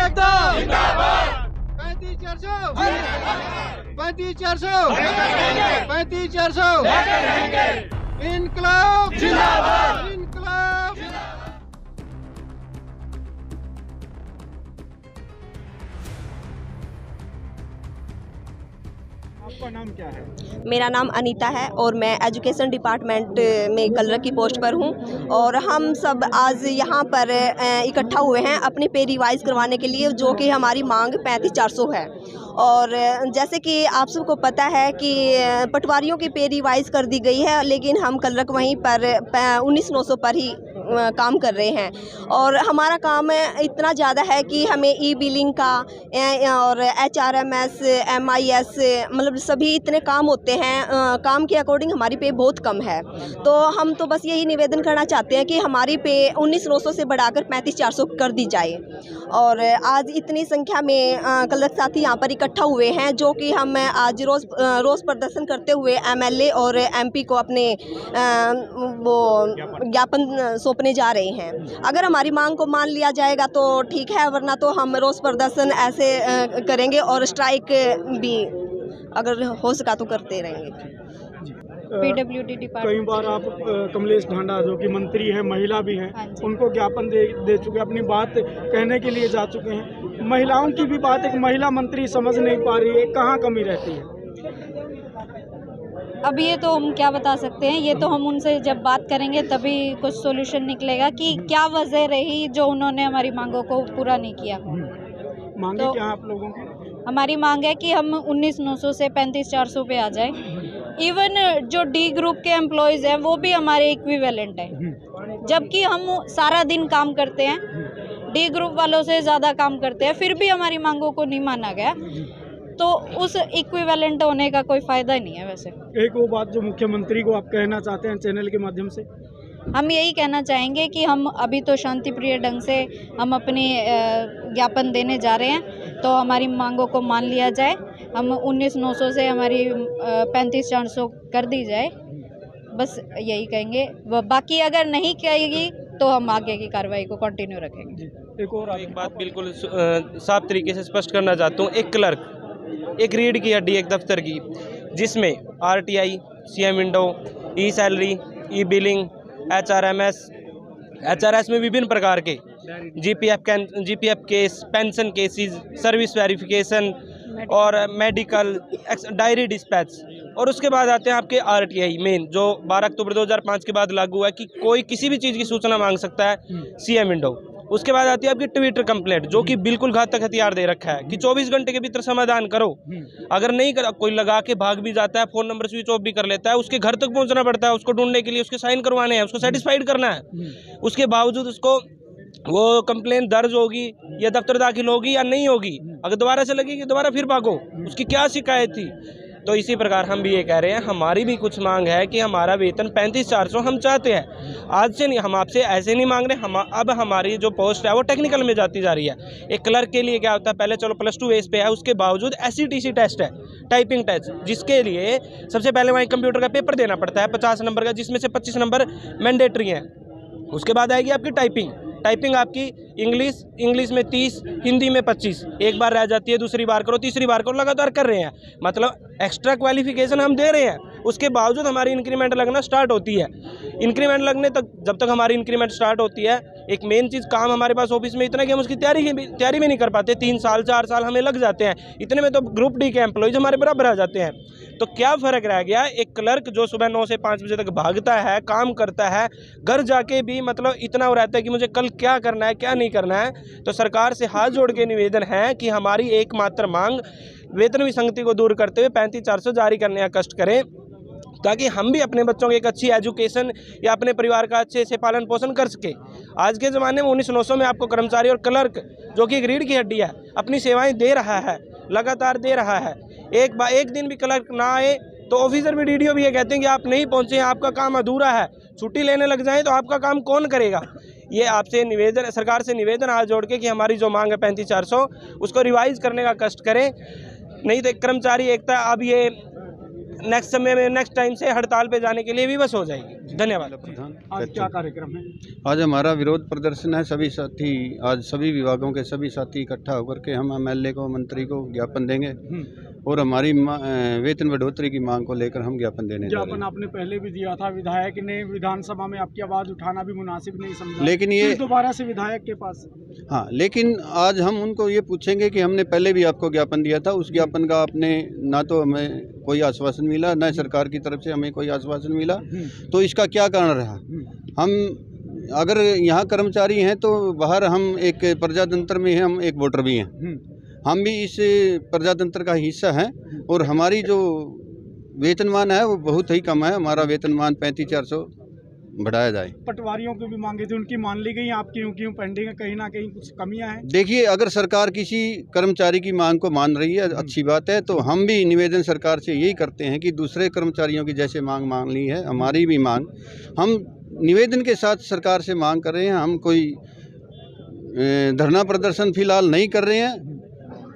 एकता 35,400 35,400 35,400 इनकलाब जिंदाबाद इनकलाब। आपका नाम क्या है? मेरा नाम अनीता है और मैं एजुकेशन डिपार्टमेंट में कलरक की पोस्ट पर हूँ। और हम सब आज यहाँ पर इकट्ठा हुए हैं अपने पे रिवाइज़ करवाने के लिए, जो कि हमारी मांग 35,400 है। और जैसे कि आप सबको पता है कि पटवारियों की पे रिवाइज़ कर दी गई है, लेकिन हम कलरक वहीं पर 19,900 पर ही काम कर रहे हैं। और हमारा काम इतना ज़्यादा है कि हमें ई बिलिंग का और HRMS MIS मतलब सभी इतने काम होते हैं, काम के अकॉर्डिंग हमारी पे बहुत कम है। तो हम तो बस यही निवेदन करना चाहते हैं कि हमारी पे 19,900 से बढ़ाकर 35,400 कर दी जाए। और आज इतनी संख्या में कलरक साथी यहाँ पर इकट्ठा हुए हैं, जो कि हम आज रोज़ प्रदर्शन करते हुए MLA और MP को अपने वो ज्ञापन सौंपने जा रहे हैं। अगर हमारी मांग को मान लिया जाएगा तो ठीक है, वरना तो हम रोज़ प्रदर्शन ऐसे करेंगे और स्ट्राइक भी अगर हो सका तो करते रहेंगे। PWD डिपार्टमेंट कई बार आप कमलेश ढांडा जो कि मंत्री हैं, महिला भी हैं, उनको ज्ञापन दे चुके, अपनी बात कहने के लिए जा चुके हैं। महिलाओं की भी बात एक महिला मंत्री समझ नहीं पा रही है, कहाँ कमी रहती है? अब ये तो हम क्या बता सकते हैं, ये तो हम उनसे जब बात करेंगे तभी कुछ सॉल्यूशन निकलेगा कि क्या वजह रही जो उन्होंने हमारी मांगों को पूरा नहीं किया। मांगे तो क्या आप लोगों की? हमारी मांग है कि हम 19,900 से 35,400 पे आ जाए। इवन जो D ग्रुप के एम्प्लॉयज़ हैं वो भी हमारे इक्विवेलेंट हैं, जबकि हम सारा दिन काम करते हैं, D ग्रुप वालों से ज़्यादा काम करते हैं, फिर भी हमारी मांगों को नहीं माना गया। तो उस इक्विवेलेंट होने का कोई फ़ायदा नहीं है। वैसे एक वो बात जो मुख्यमंत्री को आप कहना चाहते हैं चैनल के माध्यम से? हम यही कहना चाहेंगे कि हम अभी तो शांतिप्रिय ढंग से हम अपनी ज्ञापन देने जा रहे हैं, तो हमारी मांगों को मान लिया जाए। हम 19,900 से हमारी 35,400 कर दी जाए, बस यही कहेंगे। बाकी अगर नहीं कहेगी तो हम आगे की कार्रवाई को कंटिन्यू रखेंगे। एक बात बिल्कुल साफ तरीके से स्पष्ट करना चाहता हूँ। एक क्लर्क, एक रीढ़ की हड्डी एक दफ्तर की, जिसमें RTI, CM विंडो, ई सैलरी, ई बिलिंग, HRS में विभिन्न प्रकार के GPF case, pension cases, service verification और मेडिकल, डायरी डिस्पैच, और उसके बाद आते हैं आपके RTI मेन, जो 12 अक्टूबर 2005 के बाद लागू हुआ है कि कोई किसी भी चीज़ की सूचना मांग सकता है, CM विंडो। उसके बाद आती है आपकी ट्विटर कंप्लेंट, जो कि बिल्कुल घातक हथियार दे रखा है कि 24 घंटे के भीतर समाधान करो। अगर नहीं कर, कोई लगा के भाग भी जाता है, फ़ोन नंबर स्विच ऑफ भी कर लेता है, उसके घर तक पहुंचना पड़ता है, उसको ढूंढने के लिए उसके साइन करवाने हैं, उसको सेटिस्फाइड करना है। उसके बावजूद उसको वो कंप्लेन दर्ज होगी या दफ्तर दाखिल होगी या नहीं होगी, अगर दोबारा से लगेगी दोबारा फिर भागो, उसकी क्या शिकायत थी। तो इसी प्रकार हम भी ये कह रहे हैं, हमारी भी कुछ मांग है कि हमारा वेतन 35,400 हम चाहते हैं। आज से नहीं, हम आपसे ऐसे नहीं मांग रहे। अब हमारी जो पोस्ट है वो टेक्निकल में जाती जा रही है। एक क्लर्क के लिए क्या होता है, पहले चलो +2 बेस पे है, उसके बावजूद SCTC टेस्ट है, टाइपिंग टेस्ट, जिसके लिए सबसे पहले वहीं कंप्यूटर का पेपर देना पड़ता है 50 नंबर का, जिसमें से 25 नंबर मैंडेटरी हैं। उसके बाद आएगी आपकी टाइपिंग आपकी इंग्लिश में 30, हिंदी में 25, एक बार रह जाती है, दूसरी बार करो, तीसरी बार करो, लगातार कर रहे हैं। मतलब एक्स्ट्रा क्वालिफिकेशन हम दे रहे हैं, उसके बावजूद हमारी इंक्रीमेंट लगना स्टार्ट होती है। इंक्रीमेंट लगने तक, जब तक हमारी इंक्रीमेंट स्टार्ट होती है, एक मेन चीज़, काम हमारे पास ऑफिस में इतना कि हम उसकी तैयारी भी नहीं कर पाते। 3 साल 4 साल हमें लग जाते हैं, इतने में तो ग्रुप D के एम्प्लॉयज़ हमारे बराबर आ जाते हैं। तो क्या फ़र्क रह गया? एक क्लर्क जो सुबह 9 से 5 बजे तक भागता है, काम करता है, घर जाके भी मतलब इतना हो रहता है कि मुझे कल क्या करना है, क्या नहीं करना है। तो सरकार से हाथ जोड़ के निवेदन है कि हमारी एकमात्र मांग वेतन विसंगति को दूर करते हुए 35,400 जारी करने का कष्ट करें, ताकि हम भी अपने बच्चों की एक अच्छी एजुकेशन या अपने परिवार का अच्छे से पालन पोषण कर सके। आज के ज़माने में 19,900 में आपको कर्मचारी और क्लर्क, जो कि एक रीढ़ की हड्डी है, अपनी सेवाएं दे रहा है, लगातार दे रहा है। एक दिन भी क्लर्क ना आए तो ऑफिसर भी, DDO भी ये कहते हैं कि आप नहीं पहुँचे हैं, आपका काम अधूरा है, छुट्टी लेने लग जाएँ तो आपका काम कौन करेगा। ये आपसे निवेदन, सरकार से निवेदन हाथ जोड़ के कि हमारी जो मांग है 35,400, उसको रिवाइज़ करने का कष्ट करें। नहीं तो कर्मचारी एकता, अब ये नेक्स्ट समय में नेक्स्ट टाइम से हड़ताल पे जाने के लिए विवश हो जाएगी। धन्यवाद। आज क्या कार्यक्रम है? आज हमारा विरोध प्रदर्शन है। सभी साथी, आज सभी विभागों के सभी साथी इकट्ठा होकर के हम एमएलए को, मंत्री को ज्ञापन देंगे और हमारी वेतन बढ़ोतरी की मांग को लेकर हम ज्ञापन देने जा रहे हैं। ज्ञापन आपने पहले भी दिया था, विधायक ने विधानसभा में आपकी आवाज़ उठाना भी मुनासिब नहीं समझा, लेकिन ये दोबारा से विधायक के पास। हाँ, लेकिन आज हम उनको ये पूछेंगे कि हमने पहले भी आपको ज्ञापन दिया था, उस ज्ञापन का आपने ना तो हमें कोई आश्वासन मिला, न सरकार की तरफ से हमें कोई आश्वासन मिला, तो इसका क्या कारण रहा? हम अगर यहाँ कर्मचारी हैं तो बाहर हम एक प्रजातंत्र में हैं, हम एक वोटर भी हैं, हम भी इस प्रजातंत्र का हिस्सा हैं और हमारी जो वेतनमान है वो बहुत ही कम है। हमारा वेतनमान 35,400 बढ़ाया जाए। पटवारियों की भी मांगे थी, उनकी मान ली गई, आपकी क्यों पेंडिंग है? कहीं ना कहीं कुछ कमियां हैं। देखिए, अगर सरकार किसी कर्मचारी की मांग को मान रही है, अच्छी बात है, तो हम भी निवेदन सरकार से यही करते हैं कि दूसरे कर्मचारियों की जैसे मांग मान ली है, हमारी भी मांग हम निवेदन के साथ सरकार से मांग कर रहे हैं। हम कोई धरना प्रदर्शन फिलहाल नहीं कर रहे हैं,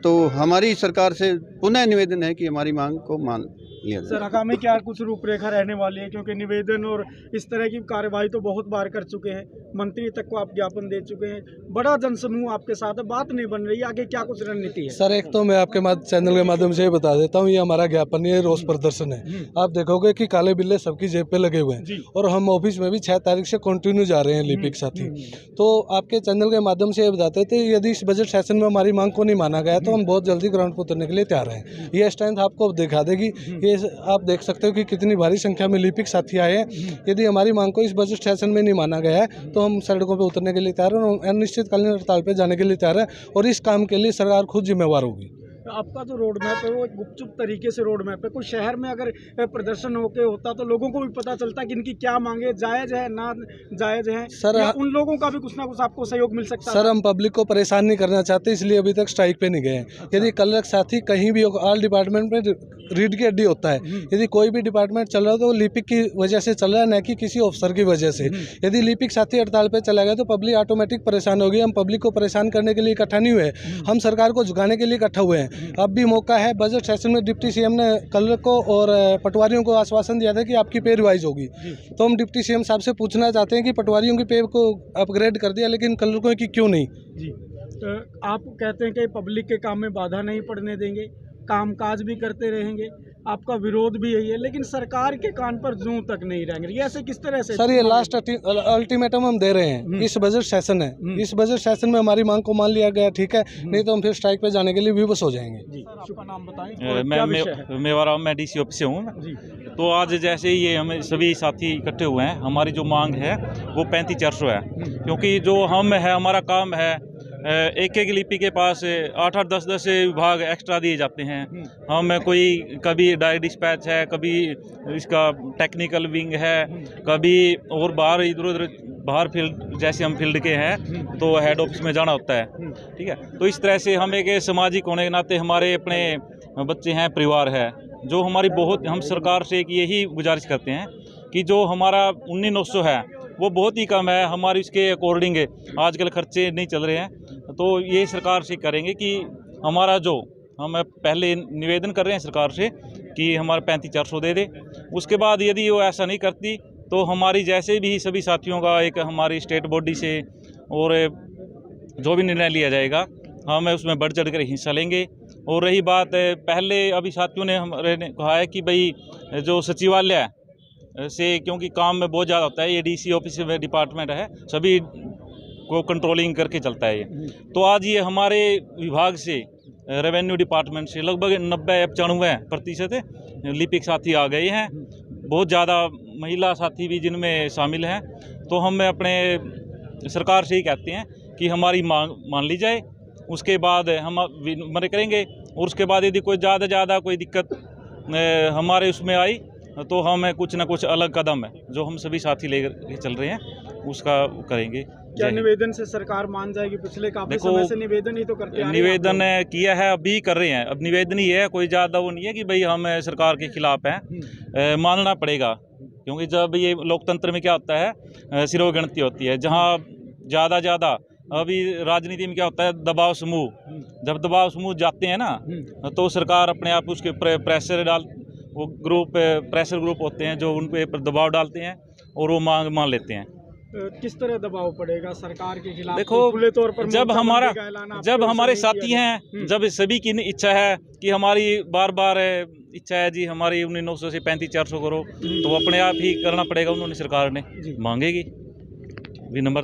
तो हमारी सरकार से पुनः निवेदन है कि हमारी मांग को मान लिया जाए। सर, आगामी क्या कुछ रूपरेखा रहने वाली है? क्योंकि निवेदन और इस तरह की कार्रवाई तो बहुत बार कर चुके हैं, मंत्री तक को आप ज्ञापन दे चुके हैं, बड़ा जनसमूह आपके साथ है, बात नहीं बन रही है, आगे क्या कुछ रणनीति है? सर, एक तो मैं आपके चैनल के माध्यम से बता देता हूँ, ये हमारा ज्ञापन, ये रोष प्रदर्शन है। आप देखोगे कि काले बिल्ले सबकी जेब पे लगे हुए हैं और हम ऑफिस में भी 6 तारीख से कंटिन्यू जा रहे हैं लिपिक साथी। तो आपके चैनल के माध्यम से ये बताते थे, यदि इस बजट सेशन में हमारी मांग को नहीं माना गया तो हम बहुत जल्दी ग्राउंड पर उतरने के लिए तैयार हैं। ये स्ट्रेंथ आपको दिखा देगी। ये आप देख सकते हो कि कितनी भारी संख्या में लिपिक साथी आए हैं। यदि हमारी मांग को इस बजट सेशन में नहीं माना गया है तो हम सड़कों पर उतरने के लिए तैयार हैं और अनिश्चितकालीन हड़ताल पर जाने के लिए तैयार है और इस काम के लिए सरकार खुद जिम्मेवार होगी। आपका जो रोड मैप है वो एक गुपचुप तरीके से रोड मैप है। कोई शहर में अगर प्रदर्शन होके होता तो लोगों को भी पता चलता कि इनकी क्या मांगे, जायज़ है ना जायज़ है, सर, उन लोगों का भी कुछ ना कुछ आपको सहयोग मिल सकता है। सर, हम पब्लिक को परेशान नहीं करना चाहते, इसलिए अभी तक स्ट्राइक पे नहीं गए हैं। यदि कल साथी कहीं भी ऑल डिपार्टमेंट में रीढ़ की हड्डी होता है, यदि कोई भी डिपार्टमेंट चल रहा है तो लिपिक की वजह से चल रहा है, न कि किसी ऑफिसर की वजह से। यदि लिपिक साथी हड़ताल पे चला गया तो पब्लिक ऑटोमेटिक परेशान होगी। हम पब्लिक को परेशान करने के लिए इकट्ठा नहीं हुए, हम सरकार को झुकाने के लिए इकट्ठा हुए हैं। अब भी मौका है। बजट सेशन में डिप्टी सीएम ने कल को और पटवारियों को आश्वासन दिया था कि आपकी पे रिवाइज होगी, तो हम डिप्टी सीएम साहब से पूछना चाहते हैं कि पटवारियों की पे को अपग्रेड कर दिया लेकिन कलर्कों की क्यों नहीं? जी, तो आप कहते हैं कि पब्लिक के काम में बाधा नहीं पड़ने देंगे, कामकाज भी करते रहेंगे, आपका विरोध भी यही है, लेकिन सरकार के कान पर जूं तक नहीं रहेंगे। ये ऐसे किस तरह से? सर, ये लास्ट अल्टीमेटम हम दे रहे हैं। इस बजट सेशन है, इस बजट सेशन में हमारी मांग को मान लिया गया, ठीक है, नहीं तो हम फिर स्ट्राइक पे जाने के लिए विवश हो जाएंगे। जी, आपका नाम बताएं। मैं डीसी ऑफिस से हूँ। तो आज जैसे ही ये हम सभी साथी इकट्ठे हुए हैं, हमारी जो मांग है वो 35,400 है, क्योंकि जो हम है, हमारा काम है, एक एक लिपि के पास 8-8, 10-10 विभाग एक्स्ट्रा दिए जाते हैं। हम कोई कभी डायरी डिस्पैच है, कभी इसका टेक्निकल विंग है, कभी और बाहर इधर उधर बाहर फील्ड, जैसे हम फील्ड के हैं तो हेड ऑफिस में जाना होता है, ठीक है। तो इस तरह से हम एक सामाजिक होने के नाते हमारे अपने बच्चे हैं, परिवार है, जो हमारी बहुत, हम सरकार से एक यही गुजारिश करते हैं कि जो हमारा 19,900 है वो बहुत ही कम है, हमारी इसके अकॉर्डिंग आजकल खर्चे नहीं चल रहे हैं। तो ये सरकार से करेंगे कि हमारा जो, हम पहले निवेदन कर रहे हैं सरकार से कि हमारा 35,400 दे दे। उसके बाद यदि वो ऐसा नहीं करती तो हमारी जैसे भी सभी साथियों का एक हमारी स्टेट बॉडी से और जो भी निर्णय लिया जाएगा हम उसमें बढ़ चढ़ कर हिस्सा लेंगे। और रही बात पहले अभी साथियों ने हमारे ने कहा है कि भाई जो सचिवालय से, क्योंकि काम में बहुत ज़्यादा होता है, ये डीसी ऑफिस में डिपार्टमेंट है, सभी को कंट्रोलिंग करके चलता है ये। तो आज ये हमारे विभाग से, रेवेन्यू डिपार्टमेंट से लगभग 90-95% लिपिक साथी आ गए हैं, बहुत ज़्यादा महिला साथी भी जिनमें शामिल हैं। तो हम अपने सरकार से ही कहते हैं कि हमारी मांग मान ली जाए, उसके बाद हम विमर्श करेंगे और उसके बाद यदि कोई ज़्यादा कोई दिक्कत हमारे उसमें आई तो हम कुछ ना कुछ अलग कदम है जो हम सभी साथी लेकर चल रहे हैं उसका करेंगे। क्या निवेदन से सरकार मान जाएगी? पिछले काफी समय से निवेदन ही तो करते हैं। निवेदन किया है, अभी कर रहे हैं, अब निवेदन ही है, कोई ज़्यादा वो नहीं है कि भाई हम सरकार के खिलाफ हैं। मानना पड़ेगा, क्योंकि जब ये लोकतंत्र में क्या होता है, सिरोगिणती होती है, जहाँ ज़्यादा अभी राजनीति में क्या होता है, दबाव समूह, जब दबाव समूह जाते हैं ना तो सरकार अपने आप उसके प्रेशर वो ग्रुप प्रेशर ग्रुप होते हैं जो उन पे दबाव डालते हैं और वो मांग मान लेते हैं। किस तरह दबाव पड़ेगा सरकार के खिलाफ? देखो, खुले तौर पर जब जब हमारे साथी हैं, जब सभी की इच्छा है कि हमारी बार बार इच्छा है जी हमारी 1900 से 3500 करो, तो अपने आप ही करना पड़ेगा। उन्होंने सरकार ने मांगेगी विनम्र